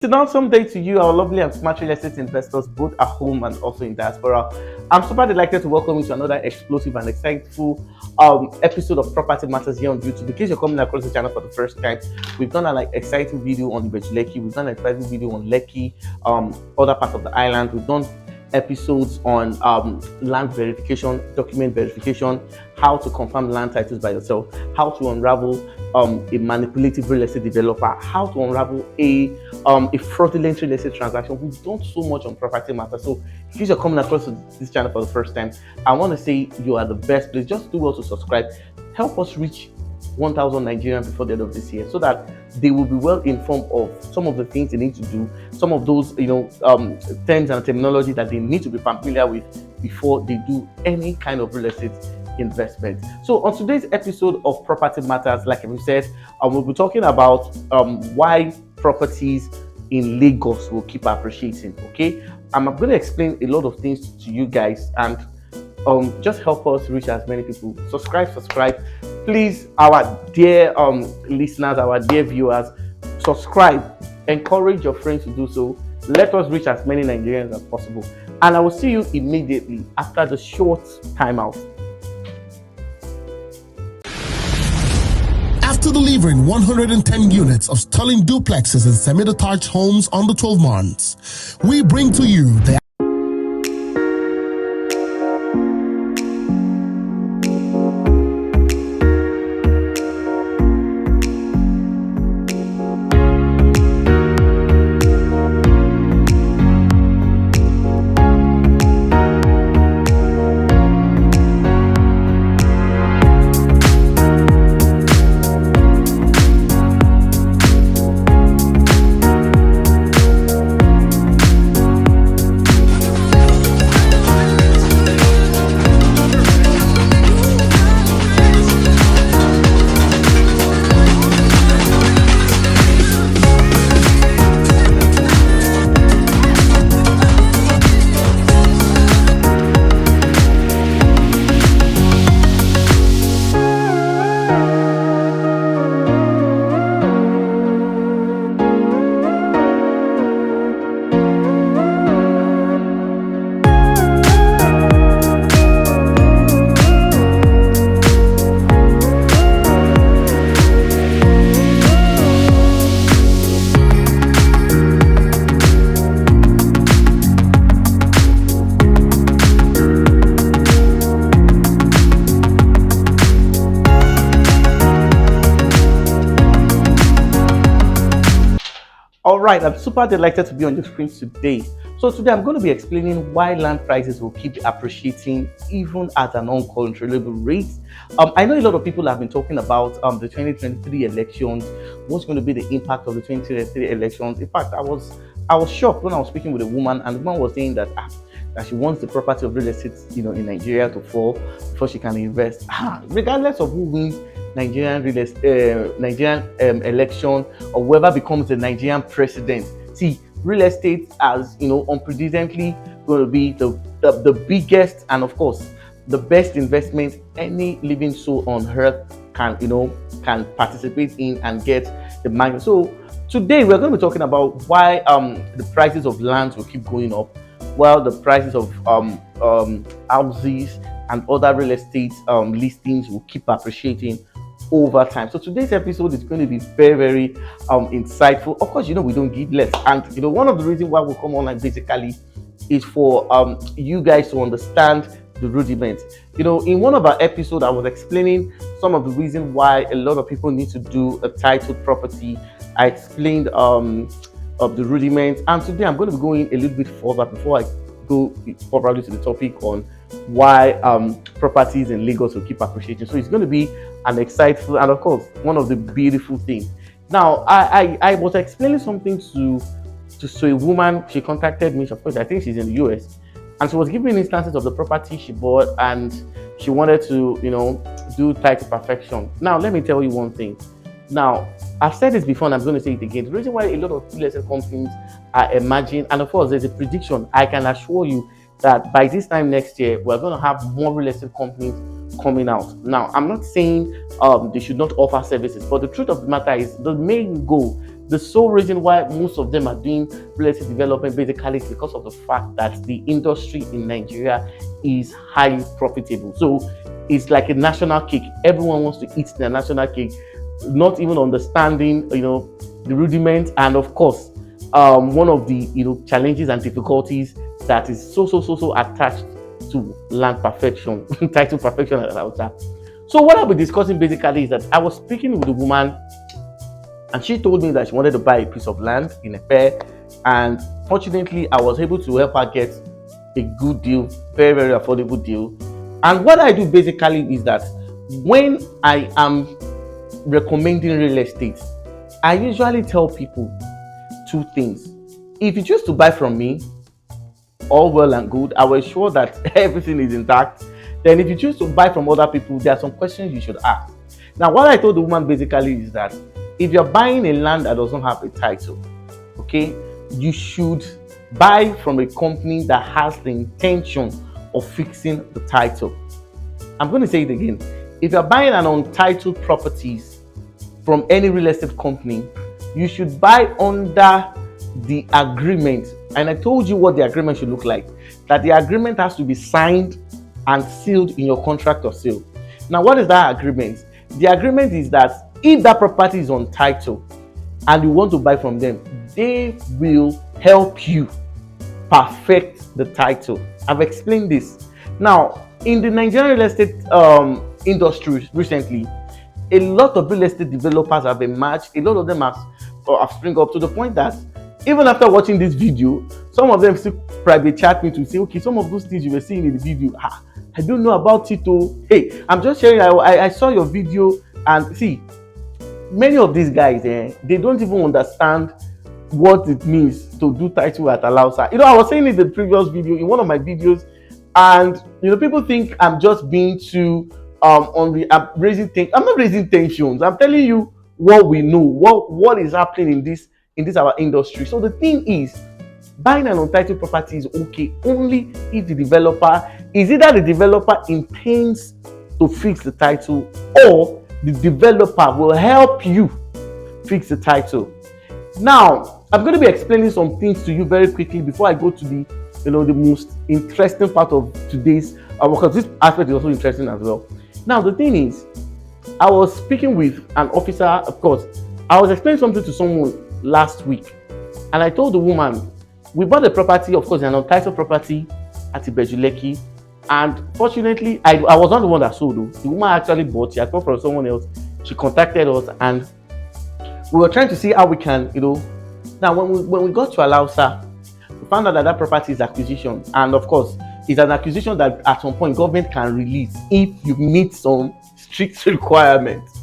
It's an awesome day to you, our lovely and smart real estate investors, both at home and also in diaspora. I'm super delighted to welcome you to another explosive and exciting episode of Property Matters here on YouTube. In case you're coming across the channel for the first time, we've done an exciting video on Ibeju Lekki, we've done an exciting video on Lekki, other parts of the island. We've done episodes on land verification, document verification, how to confirm land titles by yourself, how to unravel a manipulative real estate developer, how to unravel a fraudulent real estate transaction. We've done so much on Property Matters. So if you're coming across this channel for the first time, I want to say you are the best. Please just do well to subscribe. Help us reach 1,000 Nigerians before the end of this year, so that they will be well informed of some of the things they need to do, some of those terms and terminology that they need to be familiar with before they do any kind of real estate investment. So on today's episode of Property Matters, like we said, we'll be talking about why properties in Lagos will keep appreciating. Okay, I'm going to explain a lot of things to you guys, and just help us reach as many people. Subscribe, please, our dear listeners, our dear viewers. Subscribe, encourage your friends to do so. Let us reach as many Nigerians as possible, and I will see you immediately after the short timeout. After delivering 110 units of stunning duplexes and semi-detached homes under 12 months, we bring to you the Alright, I'm super delighted to be on your screen today. So today I'm going to be explaining why land prices will keep appreciating even at an uncontrollable rate. I know a lot of people have been talking about the 2023 elections. What's going to be the impact of the 2023 elections? In fact, I was shocked when I was speaking with a woman, and the woman was saying that she wants the property of real estate, in Nigeria to fall before she can invest. Regardless of who wins Nigerian election, or whoever becomes the Nigerian president. See, real estate as unprecedentedly going to be the biggest and of course the best investment any living soul on earth can participate in and get the magnet. So today we're going to be talking about why the prices of lands will keep going up, while the prices of houses and other real estate listings will keep appreciating over time. So today's episode is going to be very, very insightful. Of course, we don't give less, and one of the reasons why we come online basically is for you guys to understand the rudiments. In one of our episodes, I was explaining some of the reasons why a lot of people need to do a titled property. I explained of the rudiments, and today I'm going to be going a little bit further before I go probably to the topic on why properties in Lagos will keep appreciating. So it's going to be an exciting and of course one of the beautiful things. Now I was explaining something to a woman. She contacted me. Of course, I think she's in the US, and she was giving instances of the property she bought, and she wanted to do title perfection. Now let me tell you one thing. Now I've said this before and I'm going to say it again. The reason why a lot of real estate companies are emerging, and of course there's a prediction, I can assure you that by this time next year, we're going to have more real estate companies coming out. Now, I'm not saying they should not offer services, but the truth of the matter is the main goal The sole reason why most of them are doing real estate development basically is because of the fact that the industry in Nigeria is highly profitable. So it's like a national cake. Everyone wants to eat their national cake, not even understanding, the rudiments, and of course, one of the challenges and difficulties that is so attached to land perfection, title perfection and all that. So what I'll be discussing basically is that I was speaking with a woman, and she told me that she wanted to buy a piece of land in Ember, and fortunately, I was able to help her get a good deal, very, very affordable deal. And what I do basically is that when I am recommending real estate, I usually tell people two things. If you choose to buy from me, all well and good, I will ensure that everything is intact. Then if you choose to buy from other people, there are some questions you should ask. Now, what I told the woman basically is that if you're buying a land that doesn't have a title, okay, you should buy from a company that has the intention of fixing the title. I'm going to say it again. If you're buying an untitled properties from any real estate company, you should buy under the agreement. And I told you what the agreement should look like. That the agreement has to be signed and sealed in your contract of sale. Now, what is that agreement? The agreement is that if that property is on title and you want to buy from them, they will help you perfect the title. I've explained this. Now, in the Nigerian real estate industry recently, a lot of real estate developers have emerged. A lot of them have spring up to the point that even after watching this video, some of them still private chat me to say, okay, some of those things you were seeing in the video, I don't know about it. Hey, I'm just sharing. I saw your video, and see, many of these guys, they don't even understand what it means to do title at Alausa. I was saying in the previous video, in one of my videos, and people think I'm just being too I'm not raising tensions. I'm telling you what we know, what is happening in this our industry. So the thing is, buying an untitled property is okay only if the developer intends to fix the title, or the developer will help you fix the title. Now, I'm going to be explaining some things to you very quickly before I go to the most interesting part of today's because this aspect is also interesting as well. Now, the thing is, I was speaking with an officer. Of course, I was explaining something to someone last week, and I told the woman, we bought a property, of course, an untitled property at Ibeju Lekki, and fortunately, I was not the one that sold. The woman actually bought. She had bought from someone else. She contacted us, and we were trying to see how we can, Now, when we got to Alausa, we found out that property is acquisition, and of course, it's an acquisition that at some point government can release if you meet some strict requirements.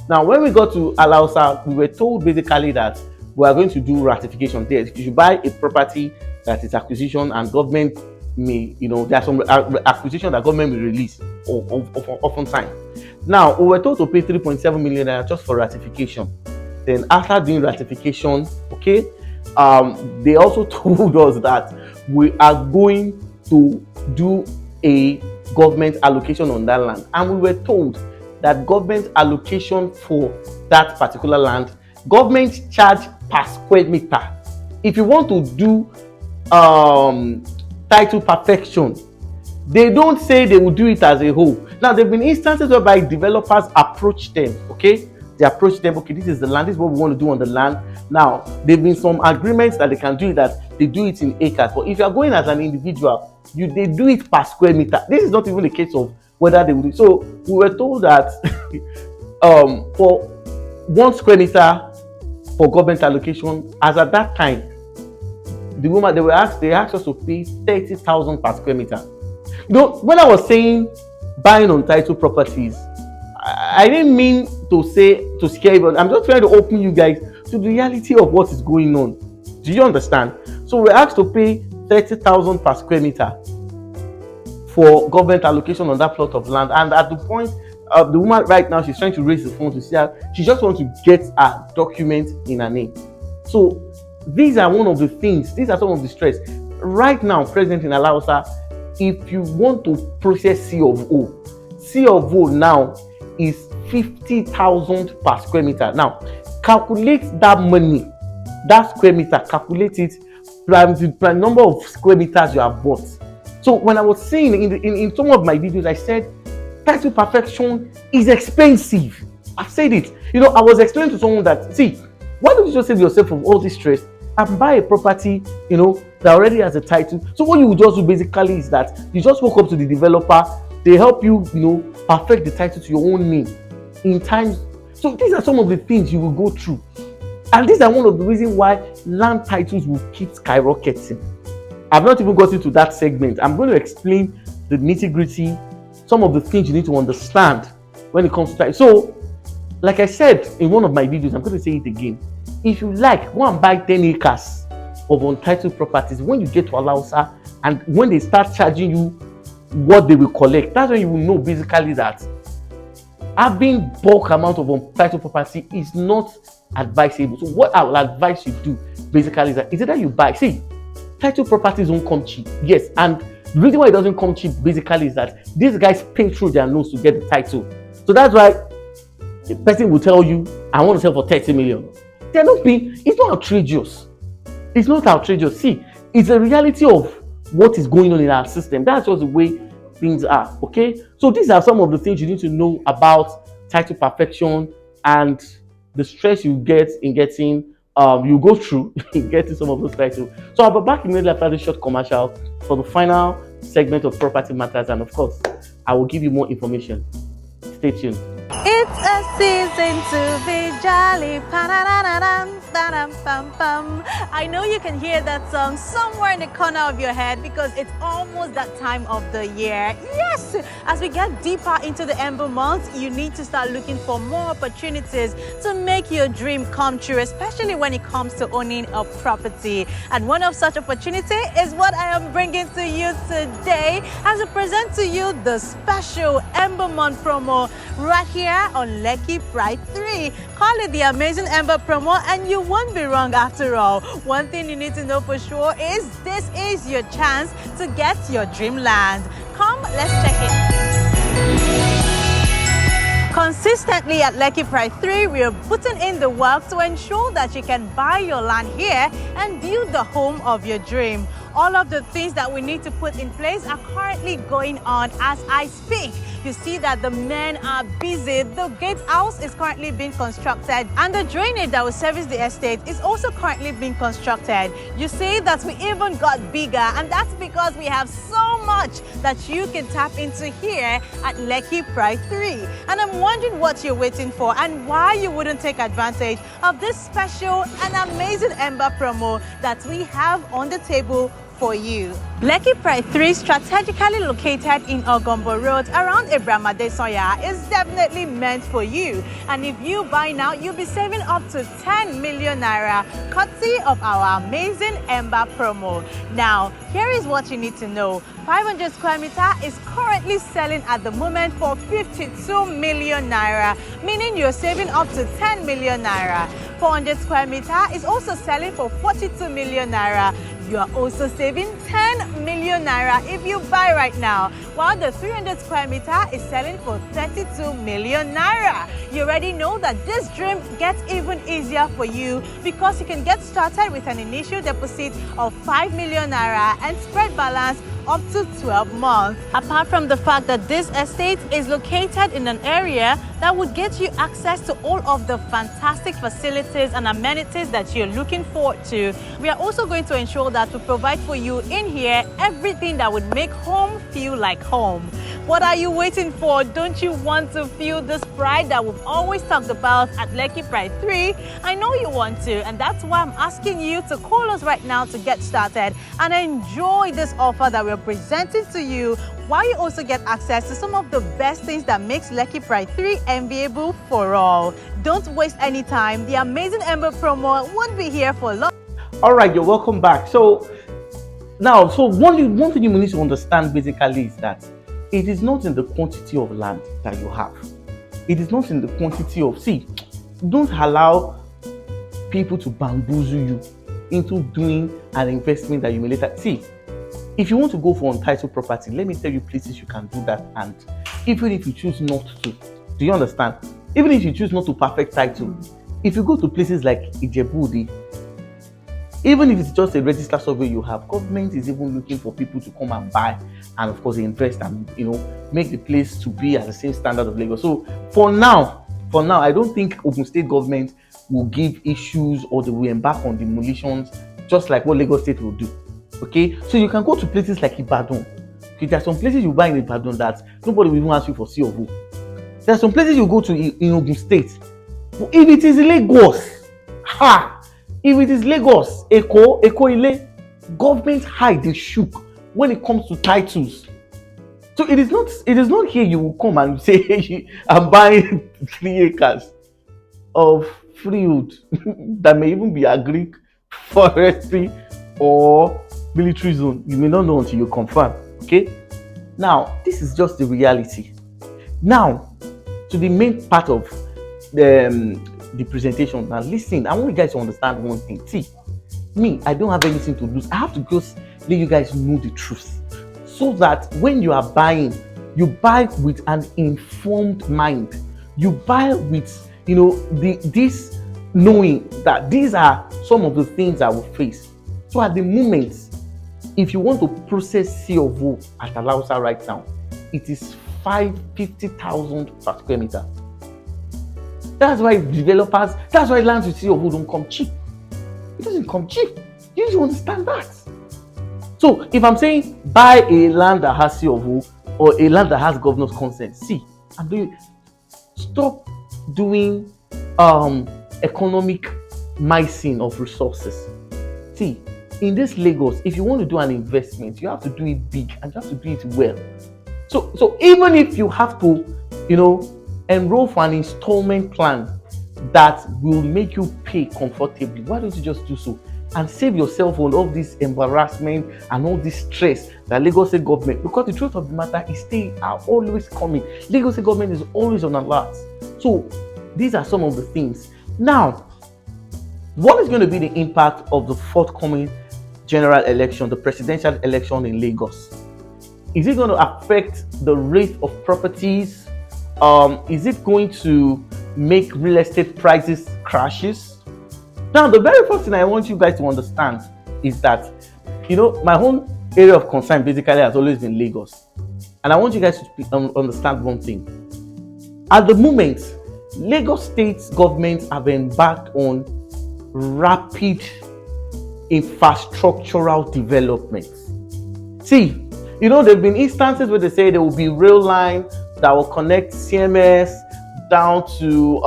Now, when we got to Alausa, we were told basically that we are going to do ratification there. You should buy a property that is acquisition, and government may, there are some acquisition that government will release often time. Now, we were told to pay 3.7 million just for ratification. Then after doing ratification, okay, they also told us that we are going to do a government allocation on that land, and we were told that government allocation for that particular land, government charge per square meter. If you want to do title perfection, they don't say they will do it as a whole. Now, there have been instances whereby developers approach them, okay? They approach them, okay, this is the land, this is what we want to do on the land. Now, there have been some agreements that they can do that they do it in acres. But if you are going as an individual, they do it per square meter. This is not even a case of whether they will do it. So we were told that for 1 square meter for government allocation, as at that time, the woman they asked us to pay 30,000 per square meter. When I was saying buying untitled properties, I didn't mean to scare you, but I'm just trying to open you guys to the reality of what is going on. Do you understand? So we're asked to pay 30,000 per square meter for government allocation on that plot of land. And at the point, the woman right now, she's trying to raise the phone to see how she just wants to get a document in her name. So these are one of the things, these are some of the stress. Right now, present in Alausa, if you want to process C of O now is 50,000 per square meter. Now, calculate that money that square meter, calculate it, times the number of square meters you have bought. So when I was saying in some of my videos, I said title perfection is expensive. I've said it. I was explaining to someone that, see, why don't you just save yourself from all this stress and buy a property, that already has a title. So what you would just do basically is that you just walk up to the developer, they help you, perfect the title to your own name in time. So these are some of the things you will go through. And these are one of the reasons why land titles will keep skyrocketing. I've not even got into that segment. I'm going to explain the nitty-gritty, some of the things you need to understand when it comes to title. So, like I said in one of my videos, I'm going to say it again. If you like, go and buy 10 acres of untitled properties. When you get to Alausa and when they start charging you what they will collect, that's when you will know basically that having bulk amount of untitled property is not advisable. So what I will advise you do basically is that either you buy, see, title properties don't come cheap. Yes, and the reason why it doesn't come cheap basically is that these guys pay through their nose to get the title. So that's why the person will tell you, I want to sell for 30 million. They're not paying, it's not outrageous. It's not outrageous. See, it's a reality of what is going on in our system. That's just the way things are. Okay. So these are some of the things you need to know about title perfection and the stress you get in getting you go through in getting some of those titles. So I'll be back immediately after this short commercial for the final segment of Property Matters, and of course I will give you more information. Stay tuned. It's a season to be jolly. I know you can hear that song somewhere in the corner of your head because it's almost that time of the year. Yes, as we get deeper into the Ember months, you need to start looking for more opportunities to make your dream come true, especially when it comes to owning a property. And one of such opportunity is what I am bringing to you today as I present to you the special Ember month promo right here on Lekki Pride 3. Call it the amazing Ember promo and you won't be wrong after all. One thing you need to know for sure is this is your chance to get your dreamland. Come, let's check it. Consistently at Lekki Pride 3, we are putting in the work to ensure that you can buy your land here and build the home of your dream. All of the things that we need to put in place are currently going on as I speak. You see that the men are busy. The gatehouse is currently being constructed and the drainage that will service the estate is also currently being constructed. You see that we even got bigger, and that's because we have so much that you can tap into here at Lekki Pride 3. And I'm wondering what you're waiting for and why you wouldn't take advantage of this special and amazing Ember promo that we have on the table for you. Lekki Pride 3, strategically located in Ogombo Road around Abraham Adesoya, is definitely meant for you. And if you buy now, you'll be saving up to 10 million naira, courtesy of our amazing Ember promo. Now, here is what you need to know. 500 square meter is currently selling at the moment for 52 million naira, meaning you're saving up to 10 million naira. 400 square meter is also selling for 42 million naira. You are also saving 10 million naira if you buy right now, while the 300 square meter is selling for 32 million naira. You already know that this dream gets even easier for you because you can get started with an initial deposit of 5 million naira and spread balance up to 12 months. Apart from the fact that this estate is located in an area that would get you access to all of the fantastic facilities and amenities that you're looking forward to, we are also going to ensure that we provide for you in here everything that would make home feel like home. What are you waiting for? Don't you want to feel this pride that we've always talked about at Lekki Pride 3? I know you want to, and that's why I'm asking you to call us right now to get started and enjoy this offer that we're presenting to you, while you also get access to some of the best things that makes Lekki Pride 3 enviable for all. Don't waste any time. The amazing Ember promo won't be here for long. All right, you're welcome back. So now, one thing you need to understand basically is that it is not in the quantity of land that you have. It is not in the quantity of, see, don't allow people to bamboozle you into doing an investment that you may later, see, if you want to go for untitled property, let me tell you places you can do that, and even if you choose not to, do you understand? Even if you choose not to perfect title, if you go to places like Ijebu, Even if it's just a register survey you have, government is even looking for people to come and buy and of course invest and make the place to be at the same standard of Lagos. So for now, I don't think Ogun State government will give issues or they will embark on demolitions just like what Lagos State will do. Okay, so you can go to places like Ibadan. Okay, there are some places you buy in Ibadan that nobody will even ask you for C of O. There are some places you go to in Ogun State. But if it is Lagos, if it is Lagos, Eko Ile, government hide the shook when it comes to titles. So it is not here you will come and say I'm buying 3 acres of freehold that may even be agric, forestry, or military zone. You may not know until you confirm. Okay? Now, this is just the reality. Now, to the main part of the presentation. Now listen, I want you guys to understand one thing. See, me, I don't have anything to lose. I have to just let you guys know the truth, so that when you are buying, you buy with an informed mind. You buy with this knowing that these are some of the things I will face. So at the moment, if you want to process C of O at Alausa right now, it is 50,000 per square meter. That's why lands with C of O don't come cheap. It doesn't come cheap. You need to understand that. So if I'm saying buy a land that has C of O or a land that has governor's consent, stop doing economic micing of resources. See, in this Lagos, if you want to do an investment, you have to do it big and you have to do it well. So even if you have to, enroll for an installment plan that will make you pay comfortably, why don't you just do so and save yourself on all this embarrassment and all this stress that Lagos State government, because the truth of the matter is they are always coming. Lagos State government is always on alert. So these are some of the things. Now, what is going to be the impact of the forthcoming general election, the presidential election in Lagos? Is it going to affect the rate of properties? Is it going to make real estate prices crashes? Now, the very first thing I want you guys to understand is that, my own area of concern basically has always been Lagos. And I want you guys to understand one thing. At the moment, Lagos State government have embarked on rapid infrastructural development. See, there have been instances where they say there will be rail line that will connect CMS down to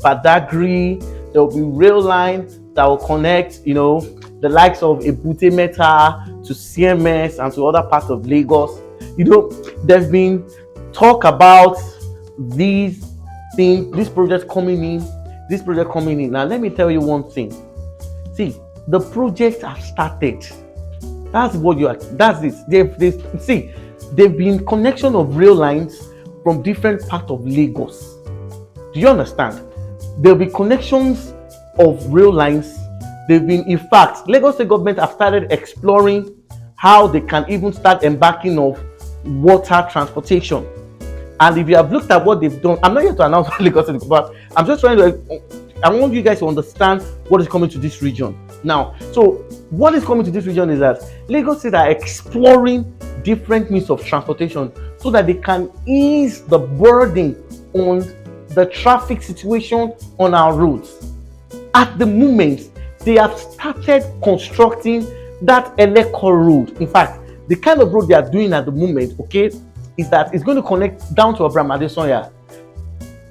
Badagry. There will be rail line that will connect, the likes of Ebute Meta to CMS and to other parts of Lagos. There's been talk about these things, this project coming in. Now, let me tell you one thing. See, the projects have started. That's it. There've been connection of rail lines from different parts of Lagos. Do you understand? There'll be connections of rail lines. In fact, Lagos State government have started exploring how they can even start embarking of water transportation. And if you have looked at what they've done, I'm not here to announce what Lagos State, but I'm just I want you guys to understand what is coming to this region. Now, so what is coming to this region is that Lagos State are exploring different means of transportation so that they can ease the burden on the traffic situation on our roads. At the moment, they have started constructing that Eleko road. In fact, the kind of road they are doing at the moment, is that it's going to connect down to Abraham Adesoya.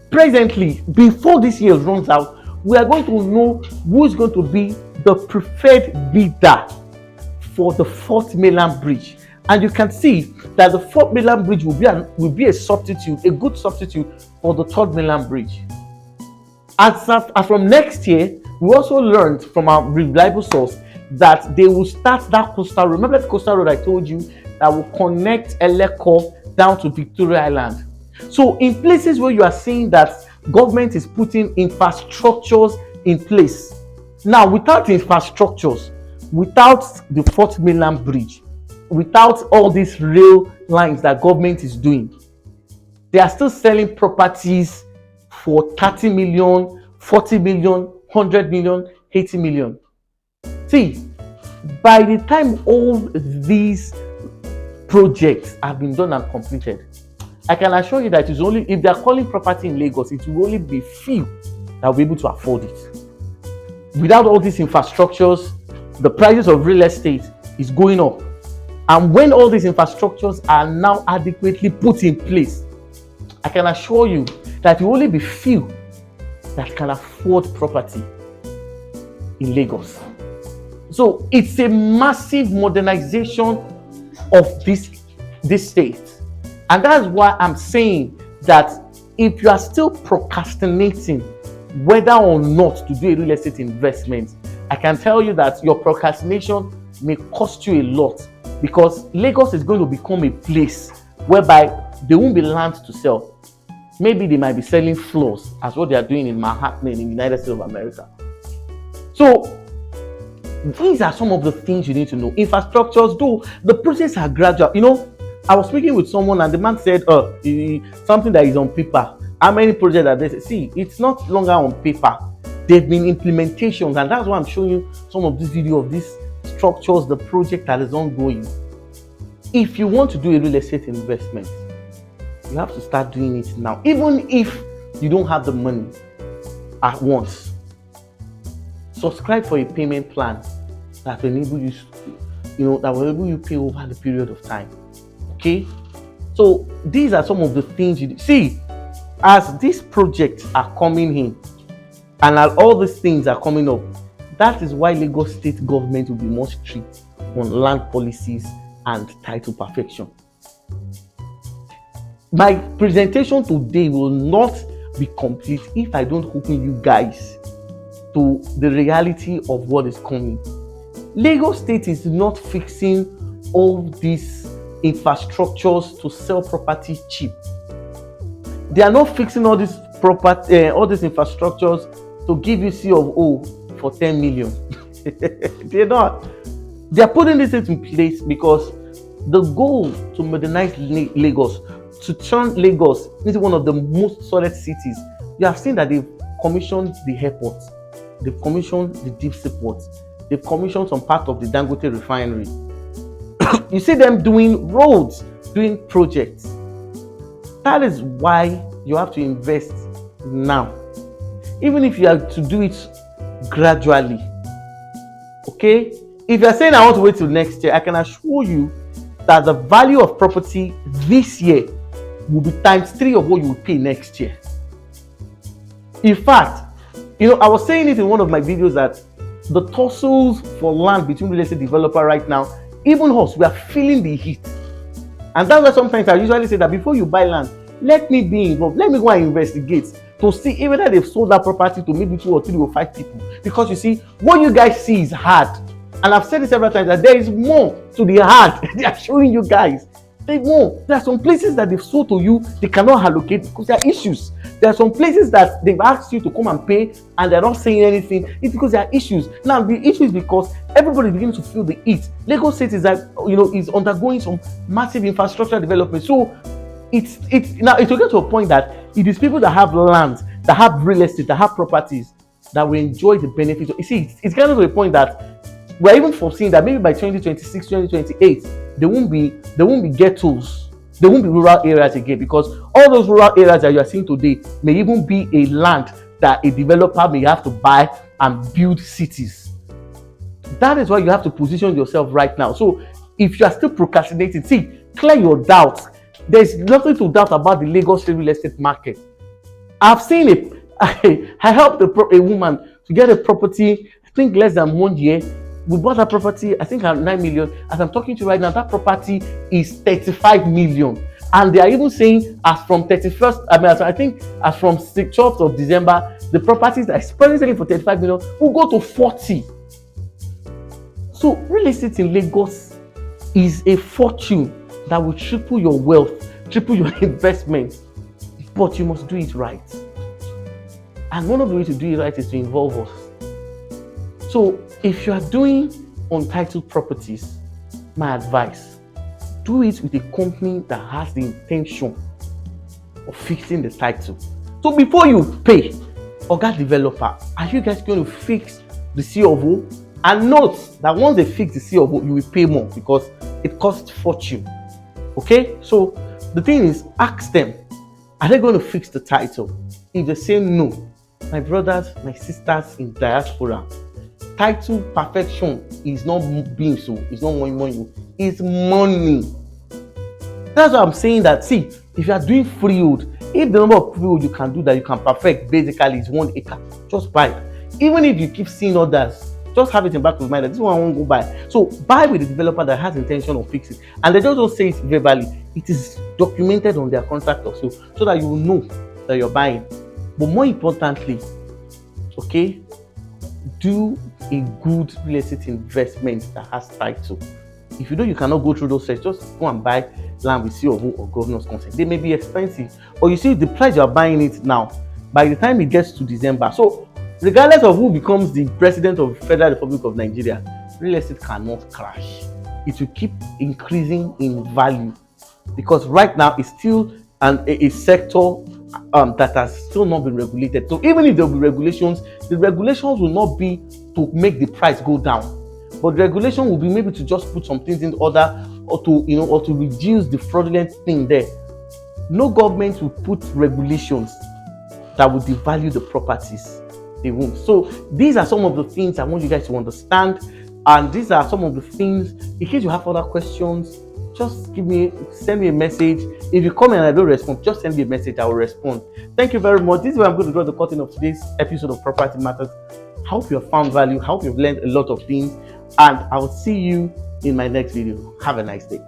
Presently, before this year runs out, we are going to know who is going to be the preferred bidder for the 4th mainland bridge. And you can see that the 4th mainland bridge will be a substitute, a good substitute for the 3rd mainland bridge. As from next year, we also learned from our reliable source that they will start that coastal road. Remember that coastal road I told you that will connect Eleko down to Victoria Island. So in places where you are seeing that government is putting infrastructures in place. Now, without infrastructures, without the 4th mainland bridge, without all these rail lines that government is doing, they are still selling properties for 30 million, 40 million, 100 million, 80 million. See, by the time all these projects have been done and completed, I can assure you that it's only, if they are calling property in Lagos, it will only be few that will be able to afford it. Without all these infrastructures, the prices of real estate is going up. And when all these infrastructures are now adequately put in place, I can assure you that it will only be few that can afford property in Lagos. So it's a massive modernization of this state. And that's why I'm saying that if you are still procrastinating whether or not to do a real estate investment, I can tell you that your procrastination may cost you a lot, because Lagos is going to become a place whereby there won't be land to sell. Maybe they might be selling floors, as what they are doing in Manhattan in the United States of America. So these are some of the things you need to know. Infrastructures, though, the process are gradual. You know, I was speaking with someone and the man said, something that is on paper. How many projects are there? See, it's not longer on paper. There have been implementations, and that's why I'm showing you some of this video of these structures, the project that is ongoing. If you want to do a real estate investment, you have to start doing it now, even if you don't have the money at once. Subscribe for a payment plan that will enable you, that will enable you pay over the period of time. Okay, so these are some of the things you see as these projects are coming in, and as all these things are coming up. That is why Lagos state government will be more strict on land policies and title perfection. My presentation today will not be complete if I don't open you guys to the reality of what is coming. Lagos state is not fixing all these infrastructures to sell property cheap. They are not fixing all these infrastructures to give you C of O for 10 million. They're not. They are putting this in place because the goal to modernize Lagos, to turn Lagos into one of the most solid cities. You have seen that they've commissioned the airport, they've commissioned the deep sea port, they've commissioned some part of the Dangote refinery. You see them doing roads, doing projects. That is why you have to invest now, even if you have to do it gradually. Okay, if you're saying I want to wait till next year, I can assure you that the value of property this year will be times 3 of what you will pay next year. In fact, I was saying it in one of my videos that the tussles for land between real estate developer right now, even us, we are feeling the heat. And that's why sometimes I usually say that before you buy land, let me be involved, let me go and investigate to see whether they've sold that property to maybe 2 or 3 or 5 people. Because you see, what you guys see is hard. And I've said it several times that there is more to the hard. They are showing you guys. There's more. There are some places that they've sold to you, they cannot allocate because there are issues. There are some places that they've asked you to come and pay and they're not saying anything. It's because there are issues. Now, the issue is because everybody is beginning to feel the heat. Lagos State is is undergoing some massive infrastructure development. So it will get to a point that it is people that have land, that have real estate, that have properties that will enjoy the benefits. You see, it's getting to a point that we're even foreseeing that maybe by 2026, 2028, there won't be ghettos, there won't be rural areas again, because all those rural areas that you are seeing today may even be a land that a developer may have to buy and build cities. That is why you have to position yourself right now. So if you are still procrastinating, clear your doubts. There's nothing to doubt about the Lagos real estate market. I've seen it. I helped a woman to get a property, I think less than 1 year. We bought that property, I think at 9 million. As I'm talking to you right now, that property is 35 million. And they are even saying as from 31st, I think as from 12th of December, the properties that are currently selling for 35 million will go to 40. So real estate in Lagos is a fortune that will triple your wealth, triple your investments. But you must do it right. And one of the ways to do it right is to involve us. So if you are doing untitled properties, my advice, do it with a company that has the intention of fixing the title. So before you pay Oga developer, are you guys going to fix the C of O? And note that once they fix the C of O, you will pay more because it costs fortune. Okay, so the thing is, ask them, are they going to fix the title? If they say no, my brothers, my sisters in diaspora, title perfection is not being so, it's not money, it's money. That's why I'm saying that, see, if you are doing freehold, if the number of freehold you can do that you can perfect basically is 1 acre, just buy it. Even if you keep seeing others, just have it in back of your mind that this one I won't go buy. So buy with the developer that has intention of fixing, and they just don't say it verbally. It is documented on their contract or so that you will know that you're buying. But more importantly, okay, do a good real estate investment that has title. If you know you cannot go through those steps, just go and buy land with COO or governor's consent. They may be expensive, but you see the price you are buying it now, by the time it gets to December. So regardless of who becomes the president of the Federal Republic of Nigeria, real estate cannot crash. It will keep increasing in value because right now it's still a sector that has still not been regulated. So even if there will be regulations, the regulations will not be to make the price go down, but the regulation will be maybe to just put some things in order, or to or to reduce the fraudulent thing there. No government will put regulations that will devalue the properties. They won't. So these are some of the things I want you guys to understand, and these are some of the things. In case you have other questions, just send me a message. If you come and I don't respond, just send me a message, I will respond. Thank you very much. This is where I'm going to draw the curtain of today's episode of Property Matters. I hope you have found value. I hope you've learned a lot of things, and I will see you in my next video. Have a nice day.